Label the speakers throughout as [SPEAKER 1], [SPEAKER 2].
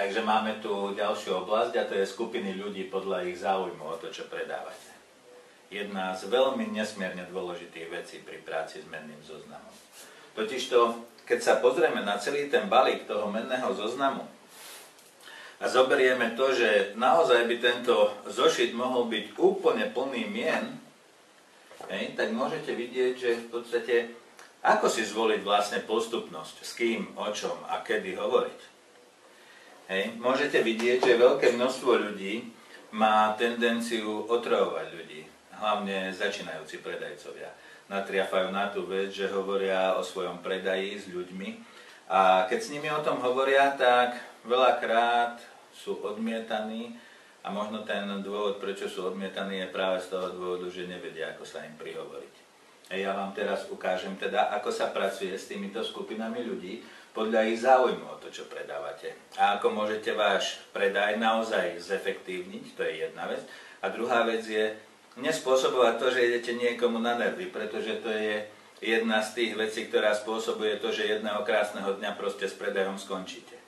[SPEAKER 1] Takže máme tu ďalšiu oblasť a to je skupiny ľudí podľa ich záujmu o to, čo predávate. Jedna z veľmi nesmierne dôležitých vecí pri práci s menným zoznamom. Totižto, keď sa pozrieme na celý ten balík toho menného zoznamu a zoberieme to, že naozaj by tento zošit mohol byť úplne plný mien, tak môžete vidieť, že v podstate ako si zvoliť vlastne postupnosť, s kým, o čom a kedy hovoriť. Môžete vidieť, že veľké množstvo ľudí má tendenciu otravovať ľudí, hlavne začínajúci predajcovia. Natriafajú na tú vec, že hovoria o svojom predaji s ľuďmi a keď s nimi o tom hovoria, tak veľakrát sú odmietaní a možno ten dôvod, prečo sú odmietaní, je práve z toho dôvodu, že nevedia, ako sa im prihovoriť. Ja vám teraz ukážem teda, ako sa pracuje s týmito skupinami ľudí podľa ich záujmu o to, čo predávate. A ako môžete váš predaj naozaj zefektívniť, to je jedna vec. A druhá vec je nespôsobovať to, že idete niekomu na nervy, pretože to je jedna z tých vecí, ktorá spôsobuje to, že jedného krásneho dňa proste s predajom skončíte.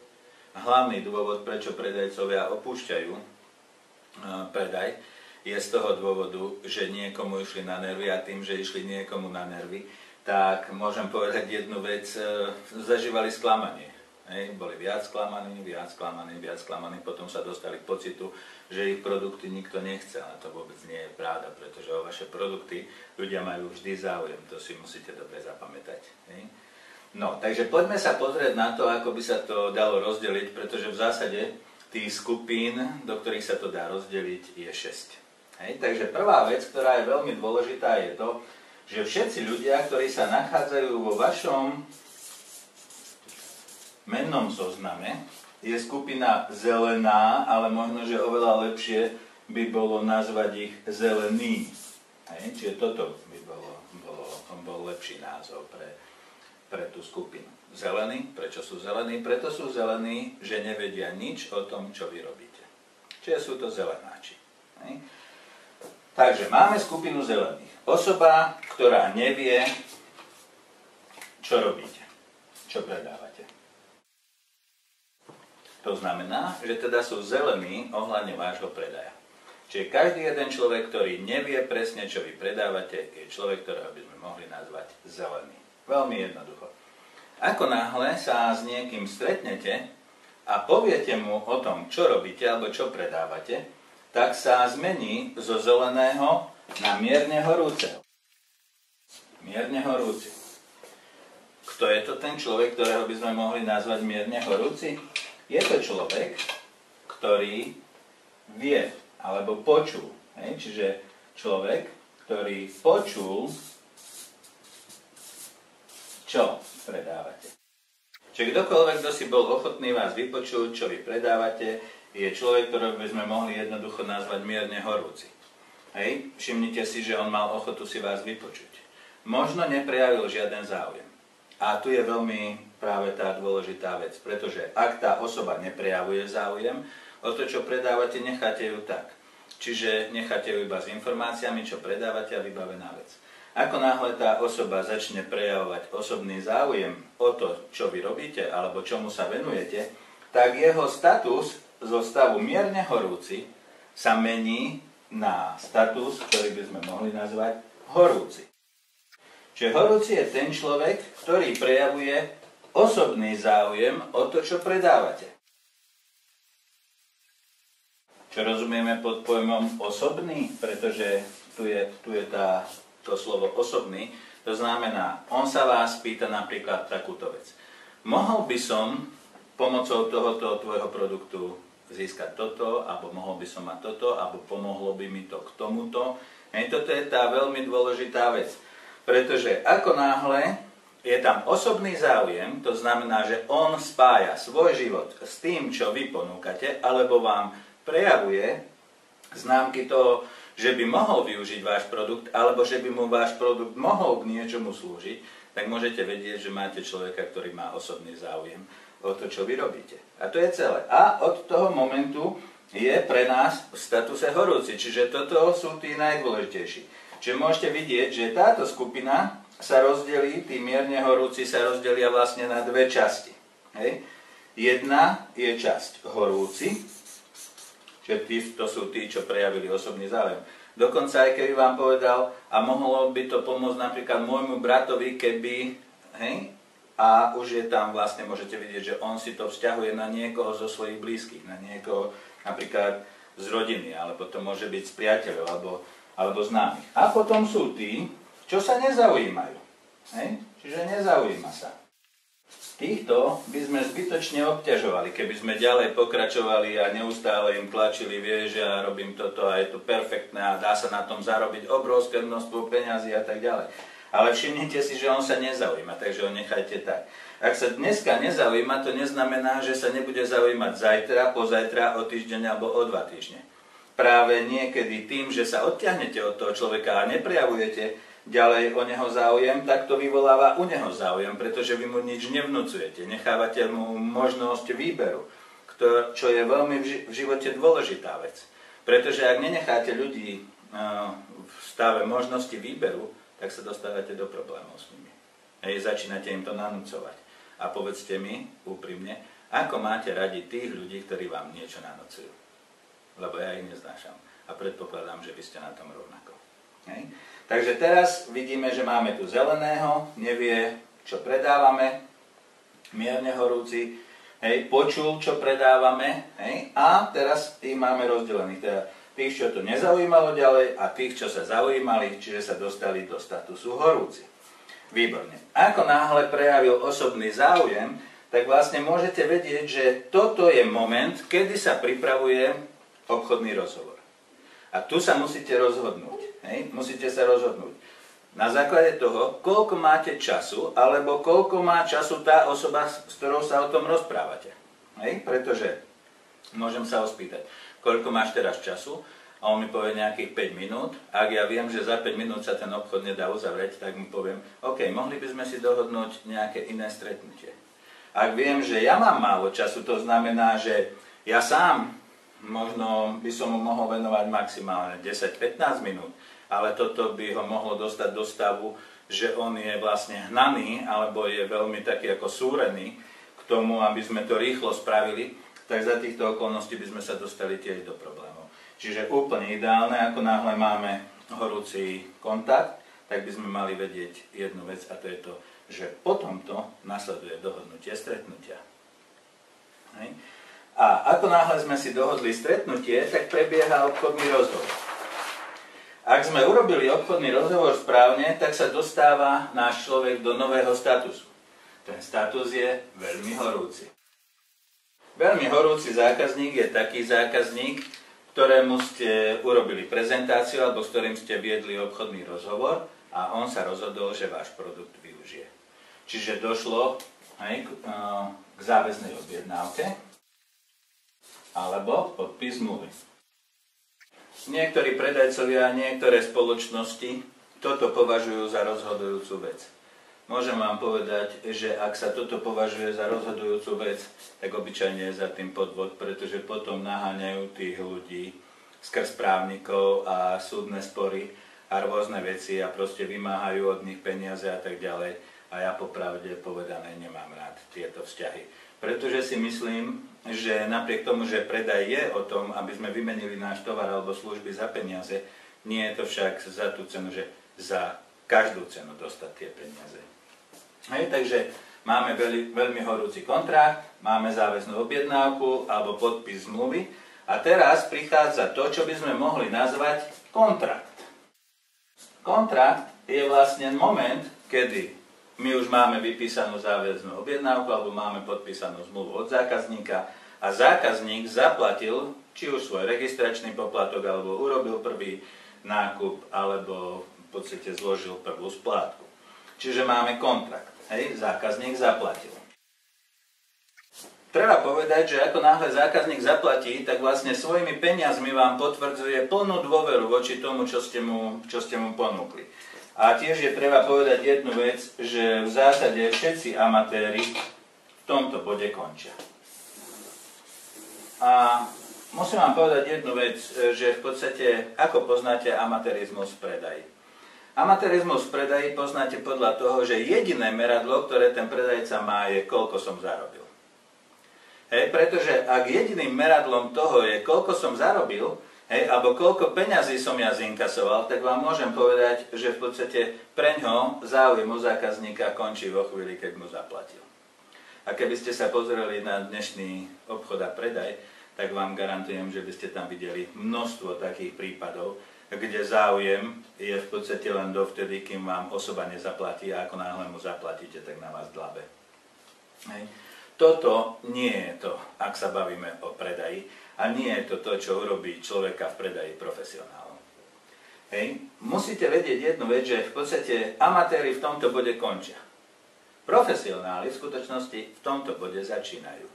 [SPEAKER 1] Hlavný dôvod, prečo predajcovia opúšťajú predaj, je z toho dôvodu, že niekomu išli na nervy a tým, že išli niekomu na nervy, tak môžem povedať jednu vec, zažívali sklamanie. Boli viac sklamaní, potom sa dostali k pocitu, že ich produkty nikto nechce, ale to vôbec nie je pravda, pretože o vaše produkty ľudia majú vždy záujem, to si musíte dobre zapamätať. No, takže poďme sa pozrieť na to, ako by sa to dalo rozdeliť, pretože v zásade tých skupín, do ktorých sa to dá rozdeliť, je 6. Takže prvá vec, ktorá je veľmi dôležitá, je to, že všetci ľudia, ktorí sa nachádzajú vo vašom mennom zozname, je skupina zelená, ale možno, že oveľa lepšie by bolo nazvať ich zelení. Čiže toto by bol lepší názov pre tú skupinu. Zelení, prečo sú zelení? Preto sú zelení, že nevedia nič o tom, čo vy robíte. Čiže sú to zelenáči. Takže máme skupinu zelených. Osoba, ktorá nevie, čo robíte, čo predávate. To znamená, že teda sú zelení ohľadne vášho predaja. Čiže každý jeden človek, ktorý nevie presne, čo vy predávate, je človek, ktorého by sme mohli nazvať zelený. Veľmi jednoducho. Ako náhle sa s niekým stretnete a poviete mu o tom, čo robíte alebo čo predávate, tak sa zmení zo zeleného na mierne horúceho. Mierne horúci. Kto je to ten človek, ktorého by sme mohli nazvať mierne horúci? Je to človek, ktorý vie alebo počul. Čiže človek, ktorý počul, čo predávate. Čiže kdokoľvek, kto si bol ochotný vás vypočuť, čo vy predávate, je človek, ktorého by sme mohli jednoducho nazvať mierne horúci. Všimnite si, že on mal ochotu si vás vypočuť. Možno neprejavil žiaden záujem. A tu je veľmi práve tá dôležitá vec, pretože ak tá osoba neprejavuje záujem o to, čo predávate, necháte ju tak. Čiže necháte ju iba s informáciami, čo predávate a vybavená vec. Ako náhle tá osoba začne prejavovať osobný záujem o to, čo vy robíte alebo čomu sa venujete, tak jeho status zo stavu mierne horúci sa mení na status, ktorý by sme mohli nazvať horúci. Čiže horúci je ten človek, ktorý prejavuje osobný záujem o to, čo predávate. Čo rozumieme pod pojmom osobný? Pretože tu je to slovo osobný. To znamená, on sa vás pýta napríklad takúto vec. Mohol by som pomocou tohoto tvojho produktu získať toto, alebo mohol by som mať toto, alebo pomohlo by mi to k tomuto. Toto je tá veľmi dôležitá vec. Pretože ako náhle je tam osobný záujem, to znamená, že on spája svoj život s tým, čo vy ponúkate, alebo vám prejavuje známky toho, že by mohol využiť váš produkt, alebo že by mu váš produkt mohol k niečomu slúžiť, tak môžete vedieť, že máte človeka, ktorý má osobný záujem o to, čo vy robíte. A to je celé. A od toho momentu je pre nás v statuse horúci. Čiže toto sú tí najdôležitejší. Čiže môžete vidieť, že táto skupina sa rozdelí, tí mierne horúci sa rozdelia vlastne na dve časti. Jedna je časť horúci, čiže to sú tí, čo prejavili osobný záujem. Dokonca aj keby vám povedal, a mohlo by to pomôcť napríklad môjmu bratovi, keby, hej, a už je tam vlastne, môžete vidieť, že on si to vzťahuje na niekoho zo svojich blízkych, na niekoho napríklad z rodiny, alebo to môže byť z priateľov, alebo známych. A potom sú tí, čo sa nezaujímajú. Hej? Čiže nezaujíma sa. Týchto by sme zbytočne obťažovali, keby sme ďalej pokračovali a neustále im tlačili, vieš, ja robím toto a je to perfektné a dá sa na tom zarobiť obrovské množstvo peňazí a tak ďalej. Ale všimnite si, že on sa nezaujíma, takže ho nechajte tak. Ak sa dneska nezaujíma, to neznamená, že sa nebude zaujímať zajtra, pozajtra, o týždeň alebo o 2 týždne. Práve niekedy tým, že sa odtiahnete od toho človeka a neprejavujete ďalej o neho záujem, tak to vyvoláva u neho záujem, pretože vy mu nič nevnúcujete, nechávate mu možnosť výberu, čo je veľmi v živote dôležitá vec. Pretože ak nenecháte ľudí v stave možnosti výberu, tak sa dostávate do problémov s nimi. Hej, začínate im to nanúcovať. A povedzte mi úprimne, ako máte radi tých ľudí, ktorí vám niečo nanúcujú. Lebo ja ich neznášam. A predpokladám, že vy ste na tom rovnako. Hej. Takže teraz vidíme, že máme tu zeleného, nevie, čo predávame, mierne horúci, hej, počul, čo predávame, hej, a teraz tých máme rozdelených. Teda tých, čo to nezaujímalo ďalej a tých, čo sa zaujímali, čiže sa dostali do statusu horúci. Výborne. Ako náhle prejavil osobný záujem, tak vlastne môžete vedieť, že toto je moment, kedy sa pripravuje obchodný rozhovor. A tu sa musíte rozhodnúť. Hej? Musíte sa rozhodnúť. Na základe toho, koľko máte času, alebo koľko má času tá osoba, s ktorou sa o tom rozprávate. Hej? Pretože môžem sa ho spýtať, koľko máš teraz času? A on mi povie nejakých 5 minút. Ak ja viem, že za 5 minút sa ten obchod nedá uzavrieť, tak mu poviem, OK, mohli by sme si dohodnúť nejaké iné stretnutie. Ak viem, že ja mám málo času, to znamená, že ja sám možno by som mu mohol venovať maximálne 10-15 minút, ale toto by ho mohlo dostať do stavu, že on je vlastne hnaný, alebo je veľmi taký ako súrený k tomu, aby sme to rýchlo spravili, tak za týchto okolností by sme sa dostali tiež do problémov. Čiže úplne ideálne, ako náhle máme horúci kontakt, tak by sme mali vedieť jednu vec, a to je to, že potom to nasleduje dohodnutie stretnutia. Hej. A ako náhle sme si dohodli stretnutie, tak prebieha obchodný rozhovor. Ak sme urobili obchodný rozhovor správne, tak sa dostáva náš človek do nového statusu. Ten status je veľmi horúci. Veľmi horúci zákazník je taký zákazník, ktorému ste urobili prezentáciu alebo s ktorým ste viedli obchodný rozhovor a on sa rozhodol, že váš produkt využije. Čiže došlo k záväznej objednávke alebo podpis zmluvy. Niektorí predajcovia, niektoré spoločnosti toto považujú za rozhodujúcu vec. Môžem vám povedať, že ak sa toto považuje za rozhodujúcu vec, tak obyčajne je za tým podvod, pretože potom naháňajú tých ľudí skrz právnikov a súdne spory a rôzne veci a proste vymáhajú od nich peniaze a tak ďalej. A ja popravde povedané nemám rád tieto vzťahy. Pretože si myslím, že napriek tomu, že predaj je o tom, aby sme vymenili náš tovar alebo služby za peniaze, nie je to však za tú cenu, že za každú cenu dostať tie peniaze. Hej, takže máme veľmi horúci kontrakt, máme záväznú objednávku alebo podpis zmluvy a teraz prichádza to, čo by sme mohli nazvať kontrakt. Kontrakt je vlastne moment, kedy my už máme vypísanú záväznú objednávku alebo máme podpísanú zmluvu od zákazníka a zákazník zaplatil či už svoj registračný poplatok alebo urobil prvý nákup alebo v podstate zložil prvú splátku. Čiže máme kontrakt. Hej, zákazník zaplatil. Treba povedať, že ako náhle zákazník zaplatí, tak vlastne svojimi peniazmi vám potvrdzuje plnú dôveru voči tomu, čo ste mu ponúkli. A tiež je treba povedať jednu vec, že v zásade všetci amatéri v tomto bode končia. A musím vám povedať jednu vec, že v podstate, ako poznáte amatérizmus v predaji? Amatérizmus v predaji poznáte podľa toho, že jediné meradlo, ktoré ten predajca má, je koľko som zarobil. Hej, pretože ak jediným meradlom toho je, koľko som zarobil, hej, alebo koľko peňazí som ja zinkasoval, tak vám môžem povedať, že v podstate preňho záujem u zákazníka končí vo chvíli, keď mu zaplatil. A keby ste sa pozreli na dnešný obchod a predaj, tak vám garantujem, že by ste tam videli množstvo takých prípadov, kde záujem je v podstate len dovtedy, kým vám osoba nezaplatí a ako náhle mu zaplatíte, tak na vás dlabe. Hej. Toto nie je to, ak sa bavíme o predaji, a nie je to, čo urobí človeka v predaji profesionálom. Hej. Musíte vedieť jednu vec, že v podstate amatéri v tomto bode končia. Profesionáli v skutočnosti v tomto bode začínajú.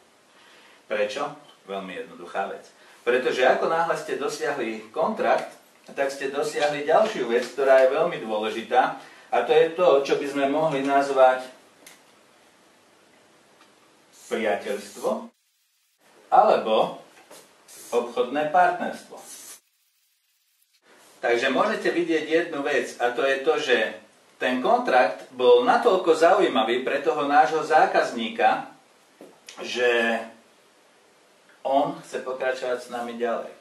[SPEAKER 1] Prečo? Veľmi jednoduchá vec. Pretože ako náhle ste dosiahli kontrakt, tak ste dosiahli ďalšiu vec, ktorá je veľmi dôležitá, a to je to, čo by sme mohli nazvať priateľstvo alebo obchodné partnerstvo. Takže môžete vidieť jednu vec, a to je to, že ten kontrakt bol natoľko zaujímavý pre toho nášho zákazníka, že on chce pokračovať s nami ďalej.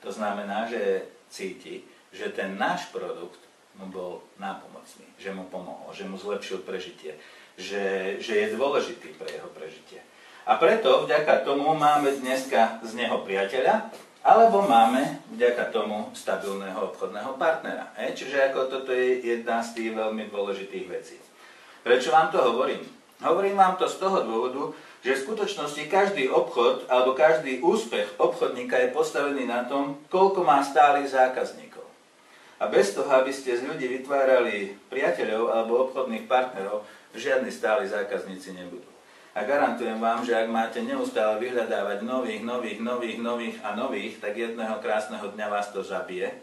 [SPEAKER 1] To znamená, že cíti, že ten náš produkt mu bol nápomocný, že mu pomohol, že mu zlepšil prežitie, že je dôležitý pre jeho prežitie. A preto vďaka tomu máme dneska z neho priateľa, alebo máme vďaka tomu stabilného obchodného partnera. Čiže ako toto je jedna z tých veľmi dôležitých vecí. Prečo vám to hovorím? Hovorím vám to z toho dôvodu, že v skutočnosti každý obchod alebo každý úspech obchodníka je postavený na tom, koľko má stálych zákazníkov. A bez toho, aby ste z ľudí vytvárali priateľov alebo obchodných partnerov, žiadni stáli zákazníci nebudú. A garantujem vám, že ak máte neustále vyhľadávať nových, tak jedného krásneho dňa vás to zabije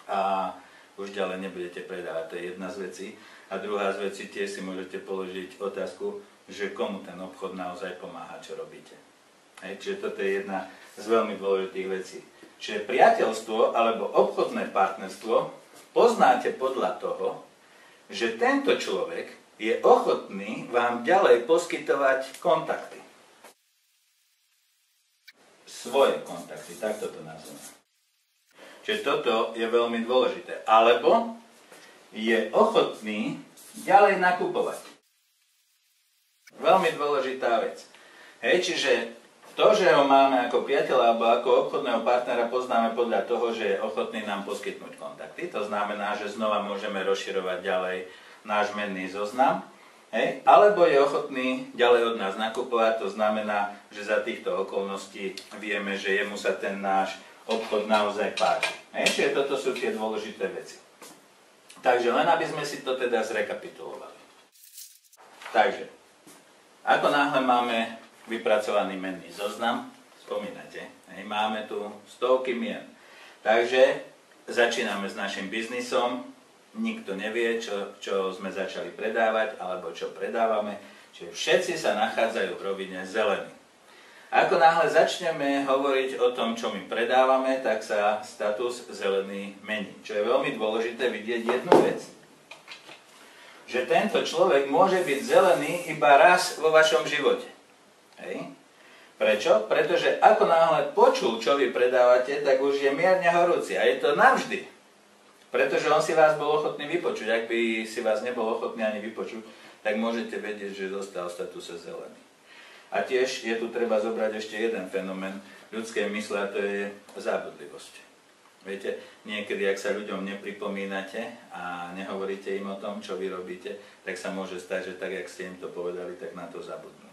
[SPEAKER 1] a už ďalej nebudete predávať. To je jedna z vecí. A druhá z vecí, tiež si môžete položiť otázku, že komu ten obchod naozaj pomáha, čo robíte. Čiže toto je jedna z veľmi dôležitých vecí. Čiže priateľstvo alebo obchodné partnerstvo poznáte podľa toho, že tento človek je ochotný vám ďalej poskytovať kontakty. Svoje kontakty, tak toto nazveme. Čiže toto je veľmi dôležité. Alebo je ochotný ďalej nakupovať. Veľmi dôležitá vec. Čiže to, že ho máme ako priateľa alebo ako obchodného partnera, poznáme podľa toho, že je ochotný nám poskytnúť kontakty. To znamená, že znova môžeme rozširovať ďalej náš menný zoznam, alebo je ochotný ďalej od nás nakupovať, to znamená, že za týchto okolností vieme, že jemu sa ten náš obchod naozaj páči. Čiže toto sú tie dôležité veci. Takže len aby sme si to teda zrekapitulovali. Takže, ako náhle máme vypracovaný menný zoznam, spomínate, máme tu stovky mien. Takže začíname s našim biznisom, nikto nevie, čo sme začali predávať, alebo čo predávame, čiže všetci sa nachádzajú v rovine zelený. Ako náhle začneme hovoriť o tom, čo my predávame, tak sa status zelený mení. Čo je veľmi dôležité vidieť jednu vec, že tento človek môže byť zelený iba raz vo vašom živote. Prečo? Pretože ako náhle počul, čo vy predávate, tak už je mierne horúci a je to navždy. Pretože on si vás bol ochotný vypočuť. Ak by si vás nebol ochotný ani vypočuť, tak môžete vedieť, že dostal v statuse zelený. A tiež je tu treba zobrať ešte jeden fenomén ľudskej mysle, a to je zábudlivosť. Viete, niekedy, ak sa ľuďom nepripomínate a nehovoríte im o tom, čo vy robíte, tak sa môže stať, že tak, jak ste im to povedali, tak na to zabudnú.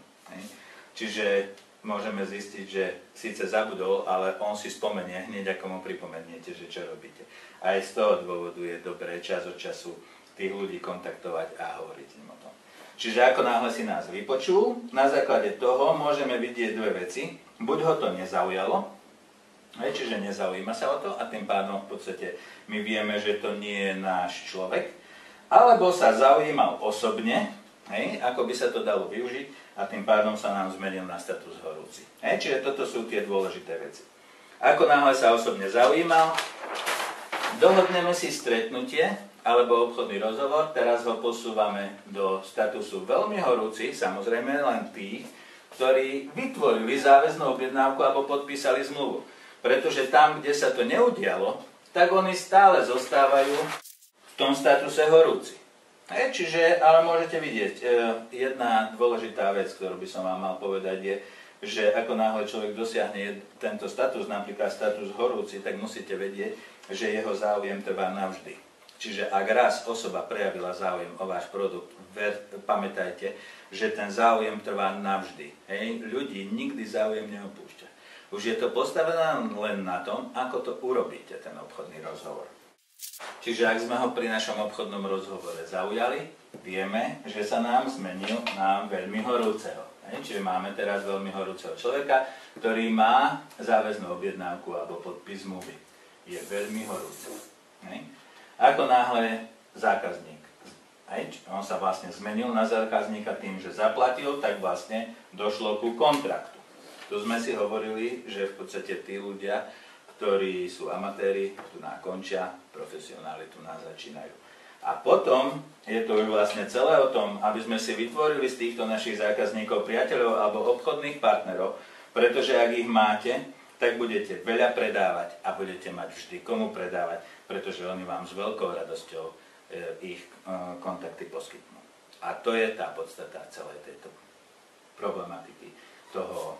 [SPEAKER 1] Čiže môžeme zistiť, že síce zabudol, ale on si spomenie hneď, ako mu pripomeniete, že čo robíte. Aj z toho dôvodu je dobré čas od času tých ľudí kontaktovať a hovoriť im o tom. Čiže ako náhle si nás vypočul, na základe toho môžeme vidieť dve veci. Buď ho to nezaujalo, čiže nezaujíma sa o to a tým pádom v podstate my vieme, že to nie je náš človek, alebo sa zaujímal osobne, ako by sa to dalo využiť, a tým pádom sa nám zmenil na status horúci. Čiže toto sú tie dôležité veci. Ako náhle sa osobne zaujímal, dohodneme si stretnutie alebo obchodný rozhovor, teraz ho posúvame do statusu veľmi horúci, samozrejme len tých, ktorí vytvorili záväznú objednávku alebo podpísali zmluvu. Pretože tam, kde sa to neudialo, tak oni stále zostávajú v tom statuse horúci. Čiže, ale môžete vidieť, jedna dôležitá vec, ktorú by som vám mal povedať je, že ako náhle človek dosiahne tento status, napríklad status horúci, tak musíte vedieť, že jeho záujem trvá navždy. Čiže ak raz osoba prejavila záujem o váš produkt, pamätajte, že ten záujem trvá navždy. Ľudí nikdy záujem neopúšťa. Už je to postavené len na tom, ako to urobíte, ten obchodný rozhovor. Čiže ak sme ho pri našom obchodnom rozhovore zaujali, vieme, že sa nám zmenil na veľmi horúceho. Čiže máme teraz veľmi horúceho človeka, ktorý má záväznú objednávku alebo podpis zmluvy. Je veľmi horúci. Ako náhle zákazník, on sa vlastne zmenil na zákazníka tým, že zaplatil, tak vlastne došlo ku kontraktu. Tu sme si hovorili, že v podstate tí ľudia, ktorí sú amatéri, tu končia, profesionáli tu začínajú. A potom je to už vlastne celé o tom, aby sme si vytvorili z týchto našich zákazníkov, priateľov alebo obchodných partnerov, pretože ak ich máte, tak budete veľa predávať a budete mať vždy komu predávať, pretože oni vám s veľkou radosťou ich kontakty poskytnú. A to je tá podstata celej tejto problematiky, toho,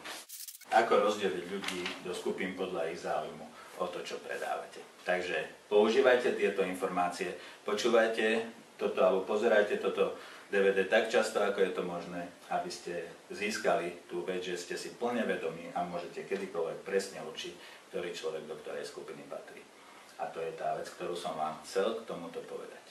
[SPEAKER 1] ako rozdeliť ľudí do skupín podľa ich záujmu o to, čo predávate. Takže používajte tieto informácie, počúvajte toto alebo pozerajte toto DVD tak často, ako je to možné, aby ste získali tú vec, že ste si plne vedomí a môžete kedykoľvek presne určiť, ktorý človek do ktorej skupiny patrí. A to je tá vec, ktorú som vám chcel k tomuto povedať.